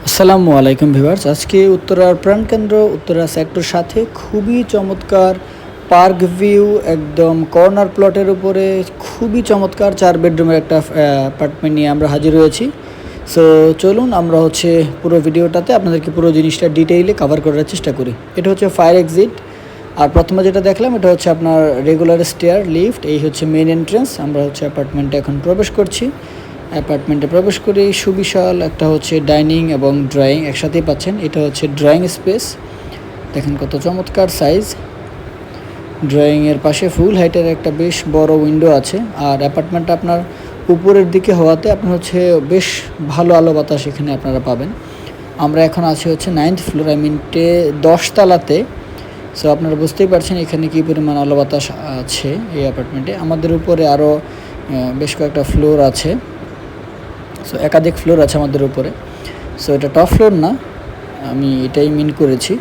আসসালামু আলাইকুম ভিউয়ার্স। আজকে উত্তরার প্রাণকেন্দ্র উত্তরা সেক্টর সাথে খুবই চমৎকার পার্ক ভিউ, একদম কর্নার প্লটের উপরে খুবই চমৎকার 4 বেডরুমের একটা অ্যাপার্টমেন্ট নিয়ে আমরা হাজির হয়েছি। সো চলুন আমরা পুরো ভিডিওটাতে আপনাদেরকে পুরো জিনিসটা ডিটেইলে কভার করার চেষ্টা করি। এটা হচ্ছে ফায়ার এক্সিট, আর প্রথমে যেটা দেখলাম এটা হচ্ছে আপনার রেগুলার স্টেয়ার লিফট। এই হচ্ছে মেইন এন্ট্রেন্স। আমরা অ্যাপার্টমেন্টে এখন প্রবেশ করছি। অ্যাপার্টমেন্টে প্রবেশ করে সুবিশাল একটা হচ্ছে ডাইনিং এবং ড্রয়িং একসাথেই পাচ্ছেন। এটা হচ্ছে ড্রয়িং স্পেস, দেখেন কত চমৎকার সাইজ। ড্রয়িংয়ের পাশে ফুল হাইটের একটা বেশ বড় উইন্ডো আছে। আর অ্যাপার্টমেন্টটা আপনার উপরের দিকে হওয়াতে আপনার বেশ ভালো আলো বাতাস এখানে আপনারা পাবেন। আমরা এখন আছি 9th ফ্লোর, 10 তলাতে। সো আপনারা বুঝতেই পারছেন এখানে কী পরিমাণ আলো বাতাস আছে এই অ্যাপার্টমেন্টে। আমাদের উপরে আরও বেশ কয়েকটা ফ্লোর আছে। সো একাধিক ফ্লোর আছে আমাদের উপরে। সো এটা টপ ফ্লোর না, আমি এটাই মিন করেছি।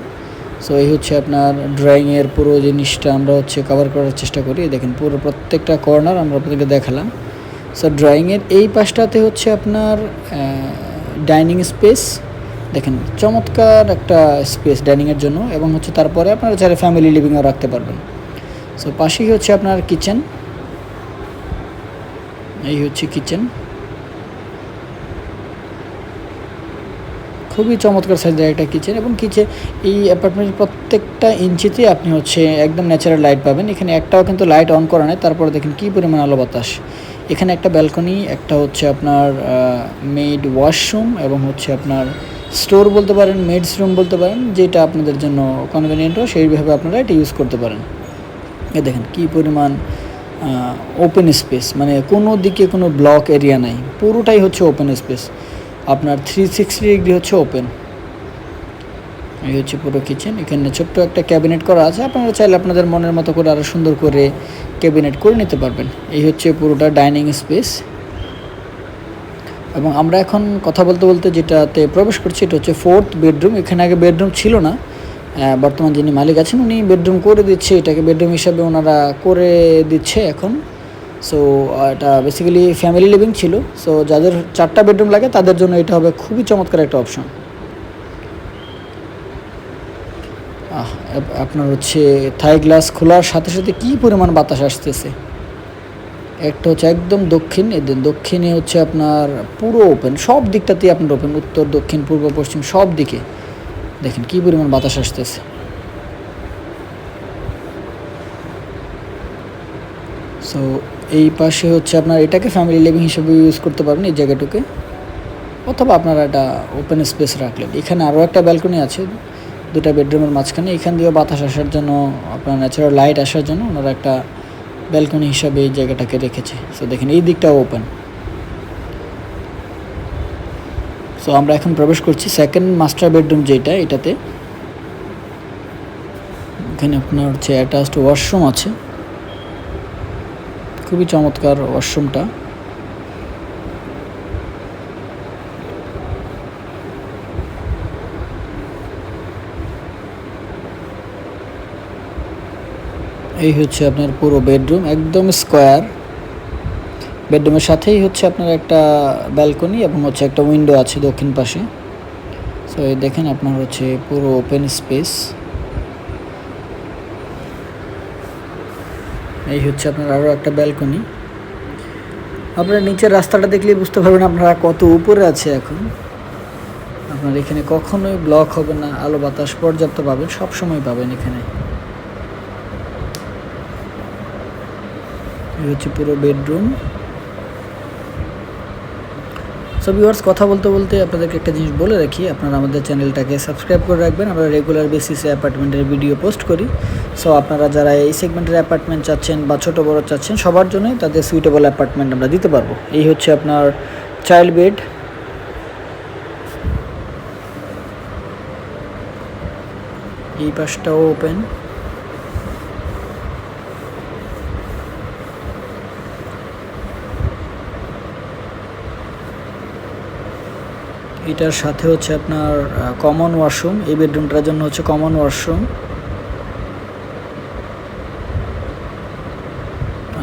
সো এই হচ্ছে আপনার ড্রয়িংয়ের পুরো জিনিসটা আমরা কভার করার চেষ্টা করি। দেখেন পুরো প্রত্যেকটা কর্নার আমরা আপনাদেরকে দেখালাম। সো ড্রয়িংয়ের এই পাশটাতে আপনার ডাইনিং স্পেস, দেখেন চমৎকার একটা স্পেস ডাইনিংয়ের জন্য, এবং তারপরে আপনারা চাইলে ফ্যামিলি লিভিংও রাখতে পারবেন। সো পাশেই আপনার কিচেন। এই হচ্ছে কিচেন, খুবই চমৎকার সাইজের একটা কিচেন। এবং এই অ্যাপার্টমেন্টের প্রত্যেকটা ইঞ্চিতে আপনি একদম ন্যাচারাল লাইট পাবেন। এখানে একটাও কিন্তু লাইট অন করা নেই, তারপরে দেখেন কী পরিমাণ আলো বাতাস। এখানে একটা ব্যালকনি, একটা আপনার মেড ওয়াশরুম, এবং আপনার স্টোর বলতে পারেন, মেডস রুম বলতে পারেন, যেটা আপনাদের জন্য কনভেনিয়েন্ট হয় সেইভাবে আপনারা এটা ইউজ করতে পারেন। এ দেখেন কী পরিমাণ ওপেন স্পেস, মানে কোনো দিকে কোনো ব্লক এরিয়া নাই, পুরোটাই ওপেন স্পেস। আপনার 360 ডিগ্রি ওপেন। এই হচ্ছে পুরো কিচেন। এখানে ছোট্ট একটা ক্যাবিনেট করা আছে, আপনারা চাইলে আপনাদের মনের মতো করে আরও সুন্দর করে ক্যাবিনেট করে নিতে পারবেন। এই হচ্ছে পুরোটা ডাইনিং স্পেস। এবং আমরা এখন কথা বলতে বলতে যেটাতে প্রবেশ করছি এটা হচ্ছে 4th বেডরুম। এখানে আগে বেডরুম ছিল না, বর্তমান যিনি মালিক আছেন উনি বেডরুম করে দিচ্ছে, এটাকে বেডরুম হিসাবে ওনারা করে দিচ্ছে এখন। সো এটা বেসিক্যালি ফ্যামিলি লিভিং ছিল। সো যাদের 4টা বেডরুম লাগে তাদের জন্য এটা হবে খুবই চমৎকার একটা অপশন। আপনার থাই গ্লাস খোলার সাথে সাথে কী পরিমাণ বাতাস আসতেছে। একটা একদম দক্ষিণ, দক্ষিণে আপনার পুরো ওপেন, সব দিকটাতেই আপনার ওপেন, উত্তর দক্ষিণ পূর্ব পশ্চিম সব দিকে দেখেন কী পরিমাণ বাতাস আসতেছে। সো এই পাশে আপনার এটাকে ফ্যামিলি লিভিং হিসেবে ইউজ করতে পারবেন এই জায়গাটুকে, অথবা আপনারা একটা ওপেন স্পেস রাখলেন। এখানে আরও একটা ব্যালকনি আছে 2টা বেডরুমের মাঝখানে, এখান দিয়েও বাতাস আসার জন্য, আপনার ন্যাচারাল লাইট আসার জন্য ওনারা একটা ব্যালকনি হিসাবে এই জায়গাটাকে রেখেছে। সো দেখেন এই দিকটাও ওপেন। সো আমরা এখন প্রবেশ করছি 2nd মাস্টার বেডরুম, যেটা এটাতে এখানে আপনার অ্যাটাচড ওয়াশরুম আছে, খুবই চমৎকার ওয়াশরুমটা। এই হচ্ছে আপনার পুরো বেডরুম, একদম স্কোয়ার। বেডরুমের সাথেই আপনার একটা ব্যালকনি এবং একটা উইন্ডো আছে দক্ষিণ পাশে। সো এই দেখেন আপনার পুরো ওপেন স্পেস। এই হচ্ছে আপনার আরও একটা ব্যালকনি। আপনারা নিচের রাস্তাটা দেখলেই বুঝতে পারবেন আপনারা কত উপরে আছে এখন। আপনার এখানে কখনোই ব্লক হবে না, আলো বাতাস পর্যাপ্ত পাবেন, সব সময় পাবেন এখানে। এই হচ্ছে পুরো বেডরুম। সো ভিউয়ার্স, কথা বলতে বলতে আপনাদেরকে একটা জিনিস বলে রাখি, আপনারা আমাদের চ্যানেলটাকে সাবস্ক্রাইব করে রাখবেন। আমরা রেগুলার বেসিসে অ্যাপার্টমেন্টের ভিডিও পোস্ট করি। সো আপনারা যারা এই সেগমেন্টের অ্যাপার্টমেন্ট চাচ্ছেন বা ছোটো বড়ো চাচ্ছেন, সবার জন্যই তাদের সুইটেবল অ্যাপার্টমেন্ট আমরা দিতে পারবো। এই হচ্ছে আপনার চাইল্ড বেড। এই পাশটাও ওপেন। এটার সাথে আপনার কমন ওয়াশরুম, এই বেডরুমটার জন্য কমন ওয়াশরুম।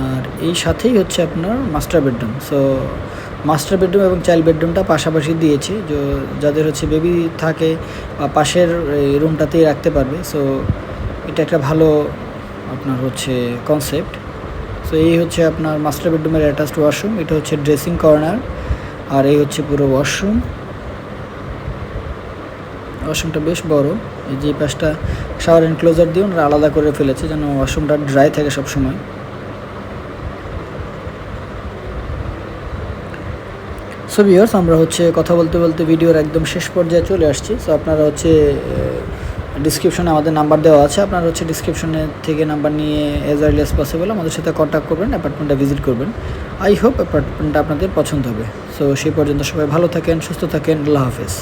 আর এই সাথেই আপনার master bedroom. So master bedroom এবং চাইল্ড বেডরুমটা পাশাপাশি দিয়েছি, যাদের হচ্ছে বেবি থাকে বা পাশের রুমটাতেই রাখতে পারবে। সো এটা একটা ভালো আপনার হচ্ছে কনসেপ্ট। সো এই হচ্ছে আপনার মাস্টার বেডরুমের অ্যাটাচড ওয়াশরুম, এটা হচ্ছে ড্রেসিং কর্নার, আর এই হচ্ছে পুরো ওয়াশরুম। ওয়াশরুমটা বেশ বড়, এই যে পাশটা শাওয়ার এনক্লোজার দিয়ে ওনারা আলাদা করে ফেলেছে যেন ওয়াশরুমটা ড্রাই থাকে সবসময়। সো ভিউয়ার্স, আমরা হচ্ছে কথা বলতে বলতে ভিডিওর একদম শেষ পর্যায়ে চলে আসছি। সো আপনারা হচ্ছে ডিসক্রিপশনে আমাদের নাম্বার দেওয়া আছে, আপনারা হচ্ছে ডিসক্রিপশনে থেকে নাম্বার নিয়ে অ্যাজ আর্লি অ্যাজ পসিবল আমাদের সাথে কন্ট্যাক্ট করবেন, অ্যাপার্টমেন্টটা ভিজিট করবেন। আই হোপ অ্যাপার্টমেন্টটা আপনাদের পছন্দ হবে। সো সেই পর্যন্ত সবাই ভালো থাকেন, সুস্থ থাকেন, আল্লাহ হাফেজ।